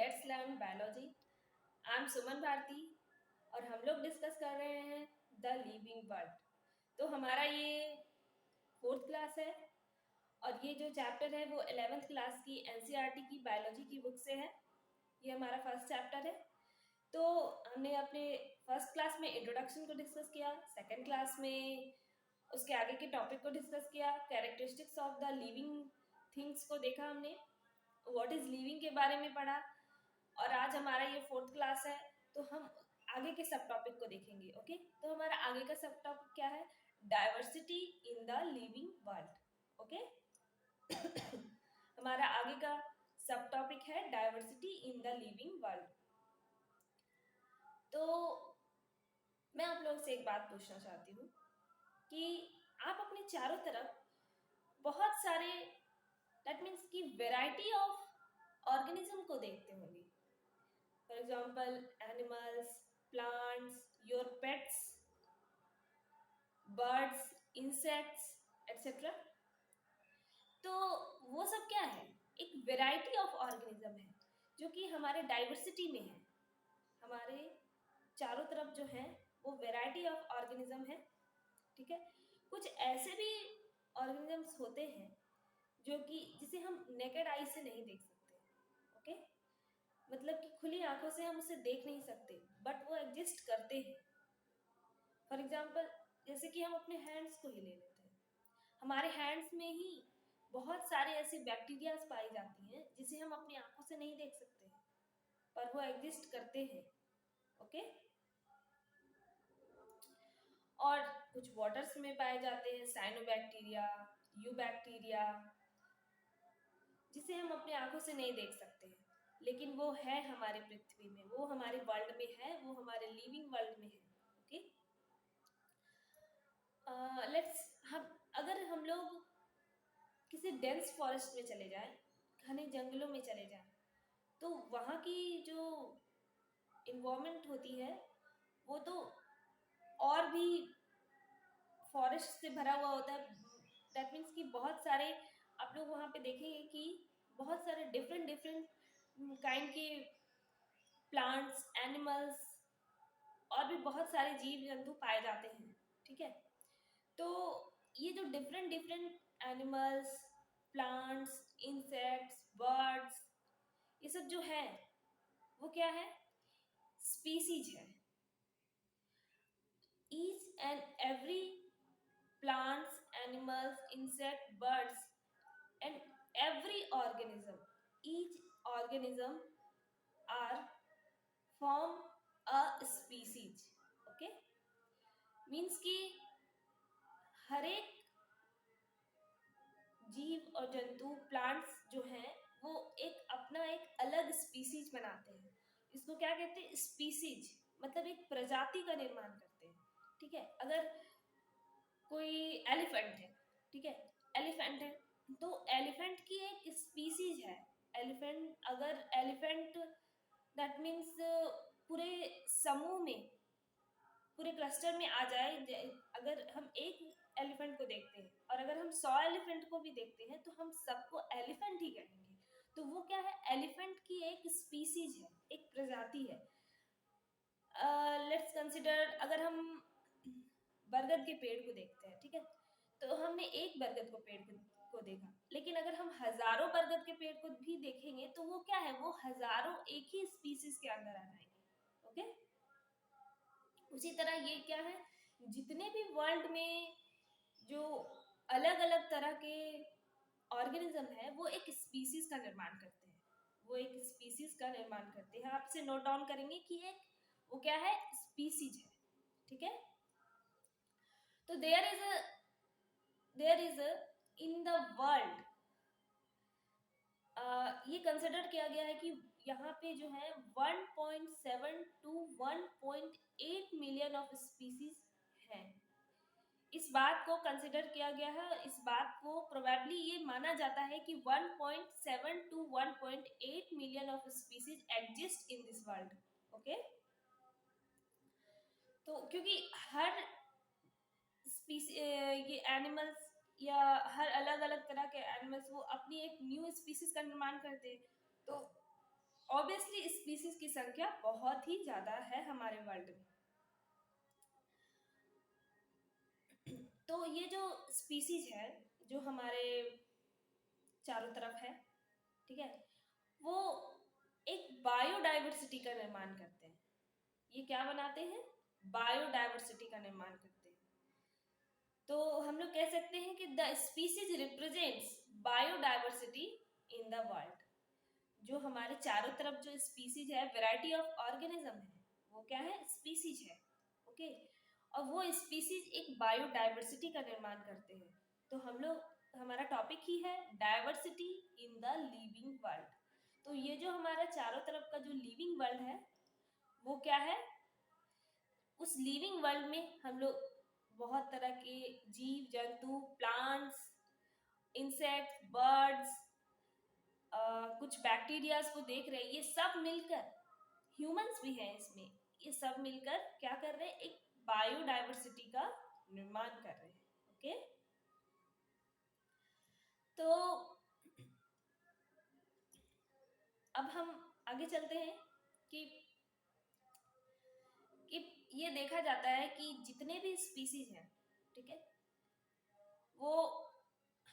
Let's learn biology. I am Suman Bharati और हम लोग डिस्कस कर रहे हैं द लिविंग वर्ल्ड। तो हमारा ये फोर्थ क्लास है और ये जो चैप्टर है वो 11th क्लास की एनसीईआरटी की बायोलॉजी की बुक से है। ये हमारा फर्स्ट चैप्टर है। तो हमने अपने फर्स्ट क्लास में इंट्रोडक्शन को डिस्कस किया, सेकेंड क्लास में उसके आगे के टॉपिक को डिस्कस किया, characteristics of the living things को देखा हमने, व्हाट इज लिविंग के बारे में पढ़ा। और आज हमारा ये फोर्थ क्लास है तो हम आगे के सब टॉपिक को देखेंगे। ओके, तो हमारा आगे का सब टॉपिक क्या है? Diversity in the living world. Okay, हमारा आगे का सब टॉपिक है diversity in the living world. तो मैं आप लोगों से एक बात पूछना चाहती हूँ कि आप अपने चारों तरफ बहुत सारे दैट मीन्स की वेराइटी ऑफ ऑर्गेनिज्म को देखते होंगे। For example animals, plants, your pets, birds, insects etcetera. तो वो सब क्या है? एक वेराइटी ऑफ ऑर्गेनिज्म है जो कि हमारे डाइवर्सिटी में है। हमारे चारों तरफ जो है वो वेराइटी ऑफ ऑर्गेनिज्म है। ठीक है, कुछ ऐसे भी ऑर्गेनिजम्स होते हैं जो कि जिसे हम नेकेड आई से नहीं देख सकते। ओके, मतलब कि खुली आंखों से हम उसे देख नहीं सकते बट वो एग्जिस्ट करते हैं। फॉर एग्जाम्पल जैसे कि हम अपने हैंड्स को ही ले लेते हैं। हमारे हैंड्स में ही बहुत सारे ऐसे बैक्टीरियाज पाई जाती हैं जिसे हम अपनी आंखों से नहीं देख सकते हैं पर वो एग्जिस्ट करते हैं। ओके, और कुछ वाटर्स में पाए जाते हैं साइनोबैक्टीरिया, यू बैक्टीरिया, जिसे हम अपने आंखों से नहीं देख सकते हैं लेकिन वो है हमारे पृथ्वी में, वो हमारे वर्ल्ड में है, वो हमारे लिविंग वर्ल्ड में है। ओके, लेट्स हम अगर हम लोग किसी डेंस फॉरेस्ट में चले जाएं, घने जंगलों में चले जाएं, तो वहाँ की जो इन्वायरमेंट होती है वो तो और भी फॉरेस्ट से भरा हुआ होता है। दैट मीन्स कि बहुत सारे आप लोग वहाँ पे देखेंगे कि बहुत सारे डिफरेंट डिफरेंट काइंड के प्लांट्स, एनिमल्स और भी बहुत सारे जीव जंतु पाए जाते हैं। ठीक है, तो ये जो different different animals, plants, insects, birds, ये सब जो है वो क्या है? स्पीसीज है। Each and every plants, animals, insect, birds, and every organism, each organism are form a species. Okay, means कि हर एक जीव और जंतु, प्लांट्स जो हैं वो एक अपना एक अलग स्पीसीज बनाते हैं। इसको क्या कहते हैं? स्पीसीज, मतलब एक प्रजाति का निर्माण करते हैं। ठीक है, अगर कोई एलिफेंट है, ठीक है, एलिफेंट है तो एलिफेंट की एक स्पीसीज है। एलिफेंट, अगर एलिफेंट दैट मीन्स पूरे समूह में, पूरे क्लस्टर में आ जाए, अगर हम एक एलिफेंट को देखते हैं और अगर हम 100 एलिफेंट को भी देखते हैं तो हम सबको एलिफेंट ही कहेंगे। तो वो क्या है? एलिफेंट की एक स्पीसीज है, एक प्रजाति है। लेट्स कंसिडर, अगर हम बरगद के पेड़ को देखते हैं, ठीक है, तो हमने एक बरगद को पेड़ को देखा, लेकिन अगर हम हजारों बरगद के पेड़ को भी देखेंगे तो वो क्या है? वो हजारों एक ही स्पीसीज के अंदर आ जाएंगे। ओके, उसी तरह ये क्या है? जितने भी वर्ल्ड में जो अलग अलग तरह के ऑर्गेनिज्म है वो एक स्पीसीज का निर्माण करते हैं। वो एक स्पीसीज का निर्माण करते हैं। आप इसे नोट डाउन करेंगे कि एक वो क्या है? स्पीसीज है। ठीक है, तो there is a in the world, ये कंसिडर किया गया है कि यहाँ पे जो है 1.7 to 1.8 मिलियन ऑफ स्पीसीज हैं। इस बात को कंसिडर किया गया है, इस बात को प्रोबेबली ये माना जाता है कि 1.7 to 1.8 million of species exist in this world. Okay, तो क्योंकि हर ये एनिमल्स या हर अलग अलग तरह के एनिमल्स वो अपनी एक न्यू स्पीसीज का निर्माण करते हैं, तो ऑब्वियसली स्पीसीज की संख्या बहुत ही ज्यादा है हमारे वर्ल्ड में। तो ये जो स्पीसीज है जो हमारे चारों तरफ है, ठीक है, वो एक बायोडाइवर्सिटी का निर्माण करते हैं। ये क्या बनाते हैं? बायोडाइवर्सिटी का निर्माण करते हैं। तो हम लोग कह सकते हैं कि the species represents biodiversity in the world. जो हमारे चारों तरफ जो स्पीसीज है, वैरायटी ऑफ ऑर्गेनिज्म है, वो क्या है? स्पीसीज है। ओके, और वो स्पीसीज एक बायोडाइवर्सिटी का निर्माण करते हैं। तो हम लोग, हमारा टॉपिक ही है diversity in the living world. तो ये जो हमारा चारों तरफ का जो लिविंग वर्ल्ड है वो क्या है? उस लिविंग वर्ल्ड में हम लोग बहुत तरह के जीव जंतु, प्लांट्स, इंसेक्ट्स, बर्ड्स, कुछ बैक्टीरियाज को देख रहे हैं। ये सब मिलकर, ह्यूमंस भी हैं इसमें, ये सब मिलकर क्या कर रहे हैं? एक बायोडाइवर्सिटी का निर्माण कर रहे हैं। ओके, तो अब हम आगे चलते हैं कि ये देखा जाता है कि जितने भी स्पीसीज हैं, ठीक है, वो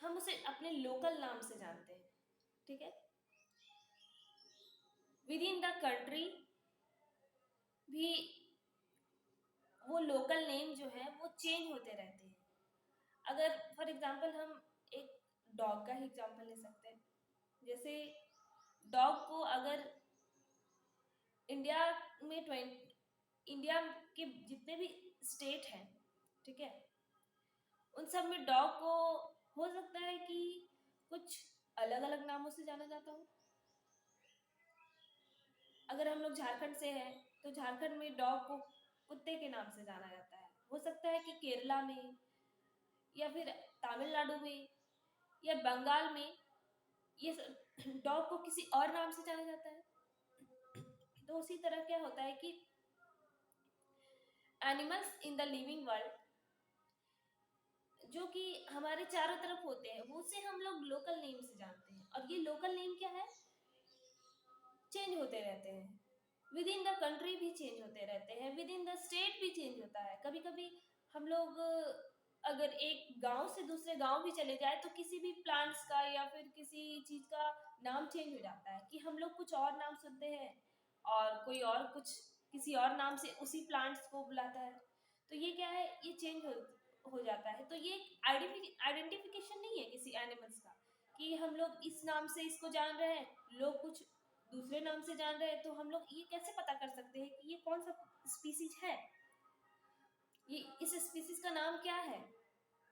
हम उसे अपने लोकल नाम से जानते हैं। ठीक है, विद इन द कंट्री भी वो लोकल नेम जो है वो चेंज होते रहते हैं। अगर फॉर एग्जांपल हम एक डॉग का ही एग्जांपल ले सकते हैं। जैसे डॉग को अगर इंडिया में इंडिया के जितने भी स्टेट हैं, ठीक है, उन सब में डॉग को हो सकता है कि कुछ अलग अलग नामों से जाना जाता हो। अगर हम लोग झारखंड से हैं तो झारखंड में डॉग को कुत्ते के नाम से जाना जाता है। हो सकता है कि केरला में या फिर तमिलनाडु में या बंगाल में ये डॉग को किसी और नाम से जाना जाता है। तो उसी तरह क्या होता है कि animals in the living world जो कि हमारे चारों तरफ होते हैं वो उसे हम लोग लोकल नेम से जानते हैं। और ये लोकल नेम क्या है? चेंज होते रहते हैं। विद इन द कंट्री भी चेंज होते रहते हैं, विद इन द स्टेट भी चेंज होता है। कभी कभी हम लोग अगर एक गांव से दूसरे गांव भी चले जाए तो किसी भी प्लांट्स का या फिर किसी चीज का नाम चेंज हो जाता है कि हम लोग कुछ और नाम सुनते हैं और कोई और कुछ किसी और नाम से उसी प्लांट्स को बुलाता है। तो ये क्या है? ये चेंज हो जाता है। तो ये आइडेंटिफिकेशन नहीं है किसी एनिमल्स का कि हम लोग इस नाम से इसको जान रहे हैं, लोग कुछ दूसरे नाम से जान रहे हैं। तो हम लोग ये कैसे पता कर सकते हैं कि ये कौन सा स्पीसीज है, ये इस स्पीसीज का नाम क्या है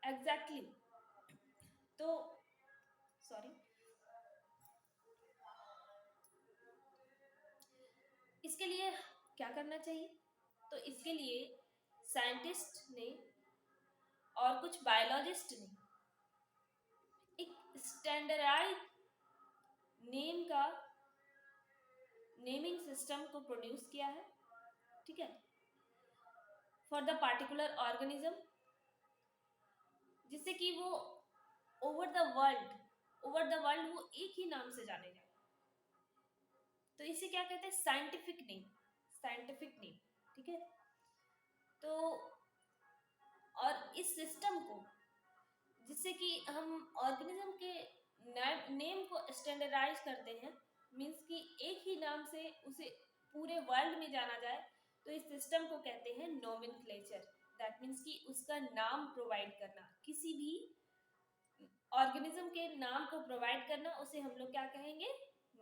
एग्जैक्टली तो सॉरी, इसके लिए क्या करना चाहिए? तो इसके लिए साइंटिस्ट ने और कुछ बायोलॉजिस्ट ने एक स्टैंडर्डाइज नेम का नेमिंग सिस्टम को प्रोड्यूस किया है। ठीक है, फॉर द पार्टिकुलर ऑर्गेनिज्म, जिससे कि वो ओवर द वर्ल्ड वो एक ही नाम से जाने जाए। तो इसे क्या कहते हैं? Scientific name. ठीक है, तो और इस सिस्टम को, जिससे कि हम ऑर्गेनिज्म के नेम को स्टैंडर्डाइज करते हैं, मींस कि एक ही नाम से उसे पूरे वर्ल्ड में जाना जाए, तो इस सिस्टम को कहते हैं नोमेनक्लेचर। दैट मीन्स कि उसका नाम प्रोवाइड करना, किसी भी ऑर्गेनिज्म के नाम को प्रोवाइड करना, उसे हम लोग क्या कहेंगे?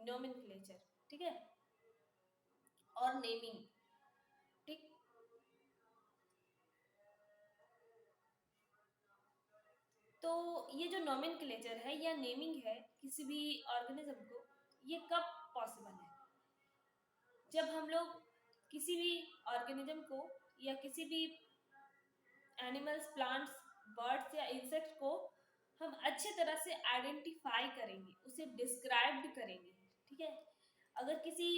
नोमेनक्लेचर। ठीक है, और नेमिंग। ठीक, तो ये जो नोमेनक्लेचर है या नेमिंग है किसी भी ऑर्गेनिज्म को, ये कब पॉसिबल है? जब हम लोग किसी भी ऑर्गेनिज्म को या किसी भी एनिमल्स, प्लांट्स, बर्ड्स या इंसेक्ट को हम अच्छे तरह से आइडेंटिफाई करेंगे, उसे डिस्क्राइब करेंगे। ठीक है, अगर किसी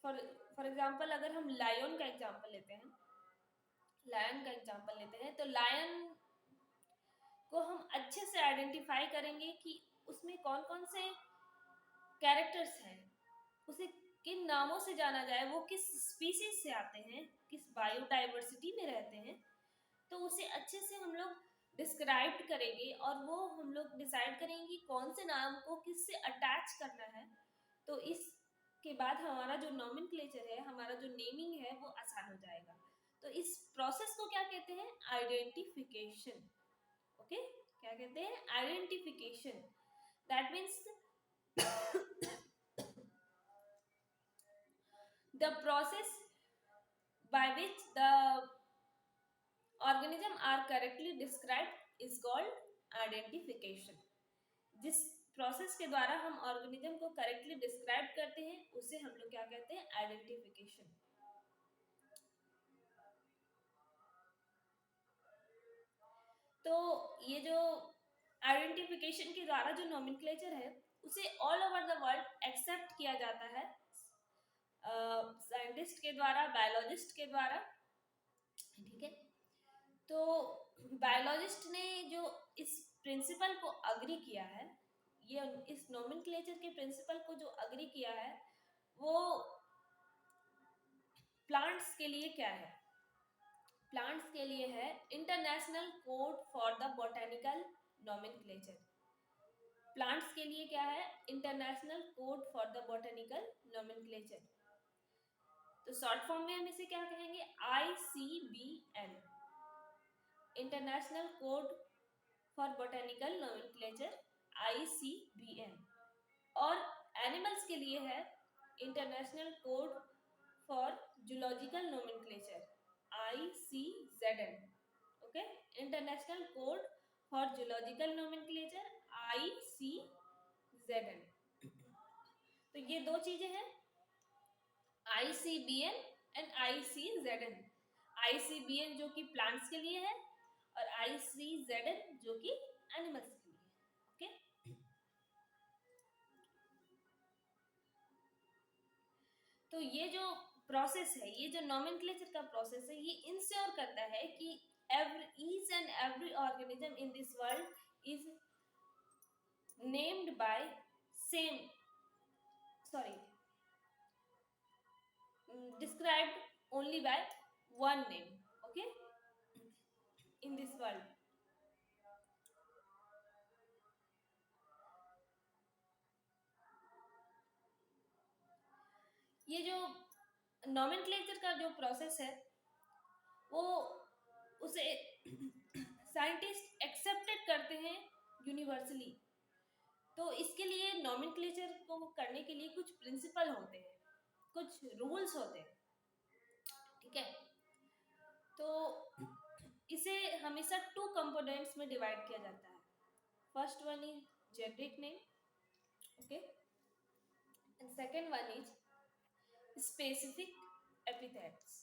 फॉर एग्जांपल अगर हम लायन का एग्जांपल लेते हैं तो लायन को हम अच्छे से आइडेंटिफाई करेंगे कि उसमें कौन कौन से कैरेक्टर्स हैं, उसे किन नामों से जाना जाए, वो किस स्पीसीज से आते हैं, किस बायोडाइवर्सिटी में रहते हैं, तो उसे अच्छे से हम लोग डिस्क्राइब करेंगे और वो हम लोग डिसाइड करेंगे कि कौन से नाम को किससे अटैच करना है। तो इसके बाद हमारा जो नॉमेनक्लेचर है, हमारा जो नेमिंग है, वो आसान हो जाएगा। तो इस प्रोसेस को क्या कहते हैं? आइडेंटिफिकेशन। ओके, क्या कहते हैं? Identification. That means the process by which the organism are correctly described is called identification. जिस प्रोसेस के द्वारा हम ऑर्गेनिज्म को करेक्टली डिस्क्राइब करते हैं उसे हम लोग क्या कहते हैं? आइडेंटिफिकेशन। तो ये जो आइडेंटिफिकेशन के द्वारा जो नोमेनक्लेचर है उसे all over the world accept किया जाता है, साइंटिस्ट के द्वारा, बायोलॉजिस्ट के द्वारा। ठीक है, तो बायोलॉजिस्ट ने जो इस प्रिंसिपल को अग्री किया है, ये इस नोमेनक्लेचर के प्रिंसिपल को जो अग्री किया है, वो प्लांट्स के लिए क्या है? प्लांट्स के लिए है international code for the botanical nomenclature. Plants के लिए क्या है? International code for the botanical nomenclature. तो शॉर्ट फॉर्म में हम इसे क्या कहेंगे? ICBN, international code for botanical nomenclature, ICBN। और एनिमल्स के लिए है international code for zoological nomenclature, ICZN। Okay, international code for zoological nomenclature, ICZN। तो ये दो चीजें हैं, ICBN एंड ICZN। ICBN जो कि प्लांट्स के लिए है और ICZN जो कि एनिमल्स के लिए है। ओके, तो ये जो प्रोसेस है, ये जो नोमेनक्लेचर का प्रोसेस है, ये इंश्योर करता है कि each and every organism in this world is named by same, sorry, described only by one name, okay, in this world। ये जो नोमेनक्लेचर का जो प्रोसेस है, वो उसे साइंटिस्ट एक्सेप्टेड करते हैं यूनिवर्सली। तो इसके लिए नोमेनक्लेचर को करने के लिए कुछ प्रिंसिपल होते हैं, कुछ रूल्स होते हैं। ठीक है, तो इसे हमेशा 2 कंपोनेंट्स में डिवाइड किया जाता है। First one is generic name, okay, and second one is specific epithets।